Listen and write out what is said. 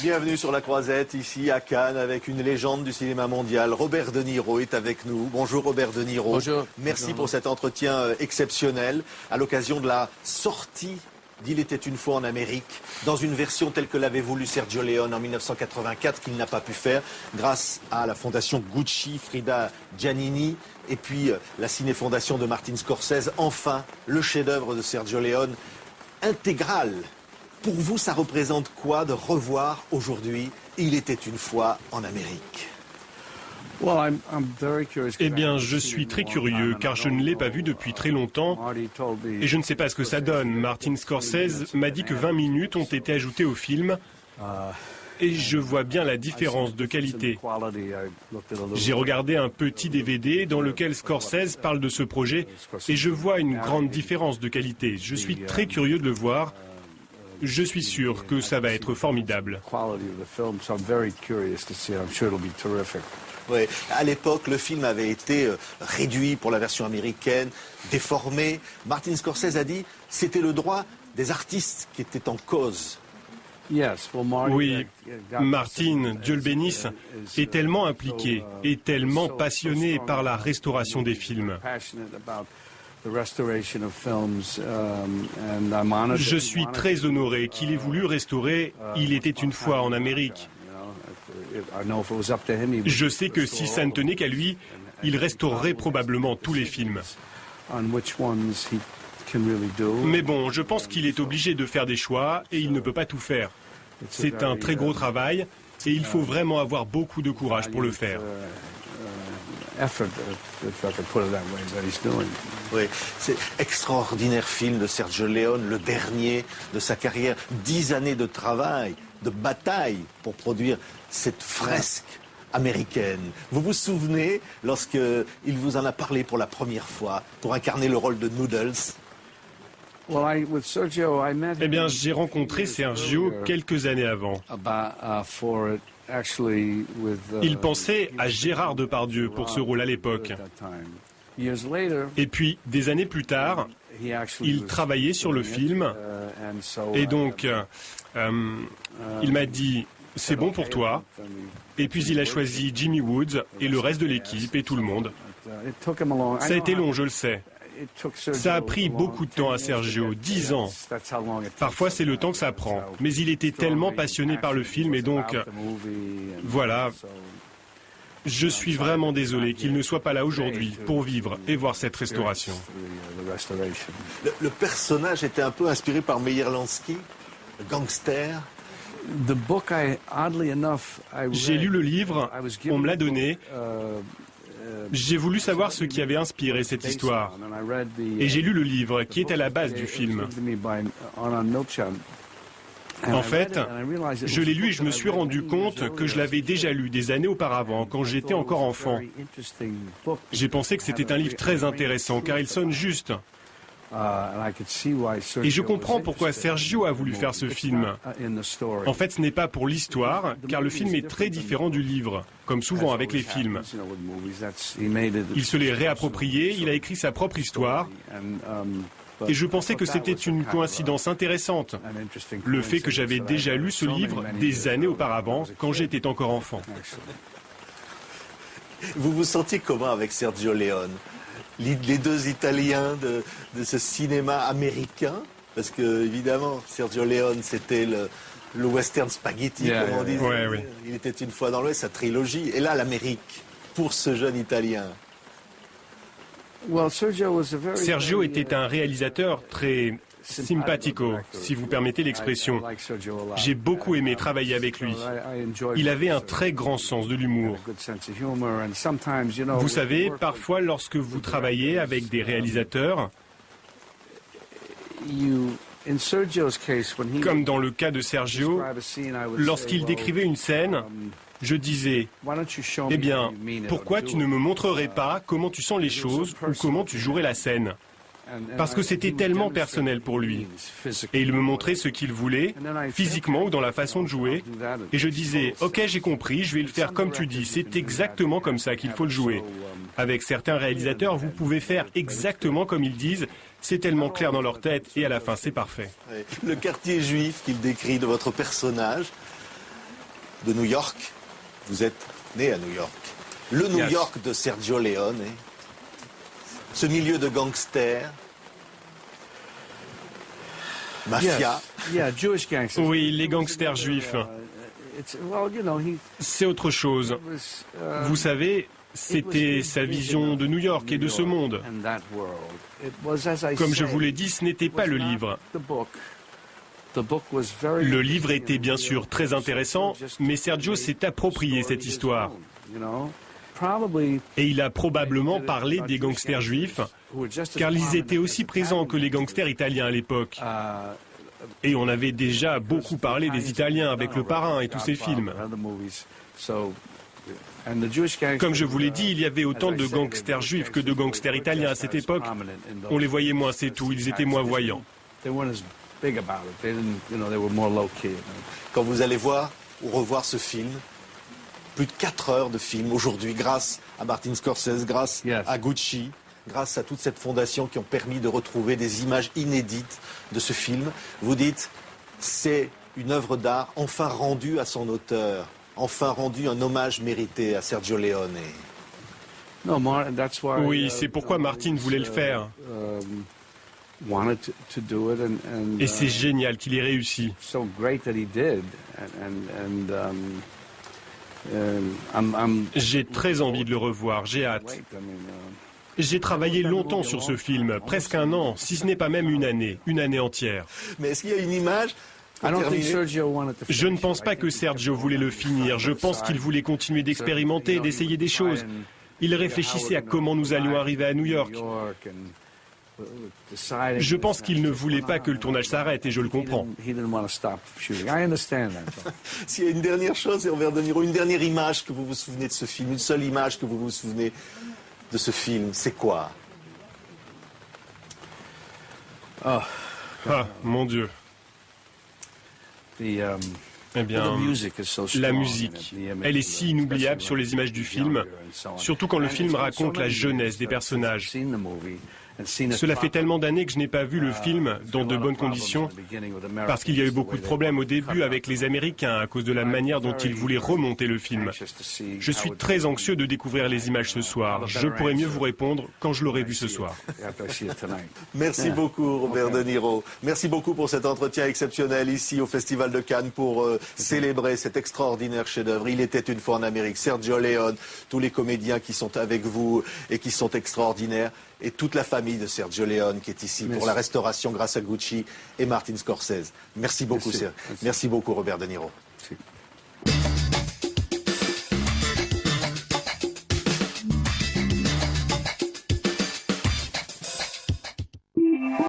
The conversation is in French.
Bienvenue sur la Croisette, ici à Cannes, avec une légende du cinéma mondial. Robert De Niro est avec nous. Bonjour Robert De Niro. Bonjour. Merci pour cet entretien exceptionnel à l'occasion de la sortie d'Il était une fois en Amérique, dans une version telle que l'avait voulu Sergio Leone en 1984, qu'il n'a pas pu faire, grâce à la fondation Gucci, Frida Giannini, et puis la ciné-fondation de Martin Scorsese. Enfin, le chef-d'œuvre de Sergio Leone, intégral. Pour vous, ça représente quoi de revoir aujourd'hui Il était une fois en Amérique? Eh bien, je suis très curieux car je ne l'ai pas vu depuis très longtemps et je ne sais pas ce que ça donne. Martin Scorsese m'a dit que 20 minutes ont été ajoutées au film et je vois bien la différence de qualité. J'ai regardé un petit DVD dans lequel Scorsese parle de ce projet et je vois une grande différence de qualité. Je suis très curieux de le voir. Je suis sûr que ça va être formidable. Oui, à l'époque, le film avait été réduit pour la version américaine, déformé. Martin Scorsese a dit c'était le droit des artistes qui était en cause. Oui, Martin, Dieu le bénisse, est tellement impliqué et tellement passionné par la restauration des films. Je suis très honoré qu'il ait voulu restaurer Il était une fois en Amérique. Je sais que si ça ne tenait qu'à lui, il restaurerait probablement tous les films. Mais bon, je pense qu'il est obligé de faire des choix et il ne peut pas tout faire. C'est un très gros travail et il faut vraiment avoir beaucoup de courage pour le faire. Oui, c'est extraordinaire film de Sergio Leone, le dernier de sa carrière. 10 années de travail, de bataille pour produire cette fresque américaine. Vous vous souvenez lorsqu'il vous en a parlé pour la première fois pour incarner le rôle de Noodles? Eh bien, j'ai rencontré Sergio quelques années avant. Il pensait à Gérard Depardieu pour ce rôle à l'époque. Et puis, des années plus tard, il travaillait sur le film. Et donc, il m'a dit, c'est bon pour toi. Et puis, il a choisi Jimmy Woods et le reste de l'équipe et tout le monde. Ça a été long, je le sais. Ça a pris beaucoup de temps à Sergio, 10 ans. Parfois, c'est le temps que ça prend. Mais il était tellement passionné par le film et donc, voilà. Je suis vraiment désolé qu'il ne soit pas là aujourd'hui pour vivre et voir cette restauration. Le personnage était un peu inspiré par Meyer Lansky, le gangster. J'ai lu le livre, on me l'a donné. J'ai voulu savoir ce qui avait inspiré cette histoire. Et j'ai lu le livre qui est à la base du film. En fait, je l'ai lu et je me suis rendu compte que je l'avais déjà lu des années auparavant, quand j'étais encore enfant. J'ai pensé que c'était un livre très intéressant, car il sonne juste. Et je comprends pourquoi Sergio a voulu faire ce film. En fait, ce n'est pas pour l'histoire, car le film est très différent du livre, comme souvent avec les films. Il se l'est réapproprié, il a écrit sa propre histoire. Et je pensais que c'était une coïncidence intéressante, le fait que j'avais déjà lu ce livre des années auparavant, quand j'étais encore enfant. Vous vous sentiez comment avec Sergio Leone? Les deux Italiens de ce cinéma américain, parce que évidemment Sergio Leone c'était le western spaghetti comme on dit. Oui. Il était une fois dans l'Ouest, sa trilogie, et là l'Amérique pour ce jeune Italien. Sergio était un réalisateur très simpatico, si vous permettez l'expression. J'ai beaucoup aimé travailler avec lui. Il avait un très grand sens de l'humour. Vous savez, parfois lorsque vous travaillez avec des réalisateurs, comme dans le cas de Sergio, lorsqu'il décrivait une scène, je disais, eh bien, pourquoi tu ne me montrerais pas comment tu sens les choses ou comment tu jouerais la scène ? Parce que c'était tellement personnel pour lui. Et il me montrait ce qu'il voulait, physiquement ou dans la façon de jouer. Et je disais, ok, j'ai compris, je vais le faire comme tu dis. C'est exactement comme ça qu'il faut le jouer. Avec certains réalisateurs, vous pouvez faire exactement comme ils disent. C'est tellement clair dans leur tête et à la fin, c'est parfait. Le quartier juif qu'il décrit de votre personnage, de New York. Vous êtes né à New York. Le New York de Sergio Leone. Ce milieu de gangsters. Mafia. Oui, les gangsters juifs. C'est autre chose. Vous savez, c'était sa vision de New York et de ce monde. Comme je vous l'ai dit, ce n'était pas le livre. Le livre était bien sûr très intéressant, mais Sergio s'est approprié cette histoire. Et il a probablement parlé des gangsters juifs, car ils étaient aussi présents que les gangsters italiens à l'époque. Et on avait déjà beaucoup parlé des Italiens avec Le Parrain et tous ces films. Comme je vous l'ai dit, il y avait autant de gangsters juifs que de gangsters italiens à cette époque. On les voyait moins, c'est tout, ils étaient moins voyants. Quand vous allez voir ou revoir ce film, plus de 4 heures de film aujourd'hui, grâce à Martin Scorsese, grâce à Gucci, grâce à toute cette fondation qui ont permis de retrouver des images inédites de ce film. Vous dites, c'est une œuvre d'art enfin rendue à son auteur, enfin rendue un hommage mérité à Sergio Leone. Oui, c'est pourquoi Martin voulait le faire. Et c'est génial qu'il ait réussi. J'ai très envie de le revoir, j'ai hâte. J'ai travaillé longtemps sur ce film, presque un an, si ce n'est pas même une année entière. Mais est-ce qu'il y a une image Je ne pense pas que Sergio voulait le finir, je pense qu'il voulait continuer d'expérimenter, d'essayer des choses. Il réfléchissait à comment nous allions arriver à New York. Je pense qu'il ne voulait pas que le tournage s'arrête et je le comprends. S'il y a une dernière chose, Robert De Niro, une dernière image que vous vous souvenez de ce film, une seule image que vous vous souvenez de ce film, c'est quoi? Ah, mon Dieu. Eh bien, la musique, elle est si inoubliable sur les images du film, surtout quand le film raconte la jeunesse des personnages. Cela fait tellement d'années que je n'ai pas vu le film dans de bonnes conditions, parce qu'il y a eu beaucoup de problèmes au début avec les Américains à cause de la manière dont ils voulaient remonter le film. Je suis très anxieux de découvrir les images ce soir. Je pourrai mieux vous répondre quand je l'aurai vu ce soir. Merci beaucoup, Robert De Niro. Merci beaucoup pour cet entretien exceptionnel ici au Festival de Cannes pour célébrer cet extraordinaire chef-d'œuvre. Il était une fois en Amérique. Sergio Leone, tous les comédiens qui sont avec vous et qui sont extraordinaires. Et toute la famille de Sergio Leone qui est ici pour la restauration grâce à Gucci et Martin Scorsese. Merci beaucoup, Merci beaucoup, Robert De Niro. Merci.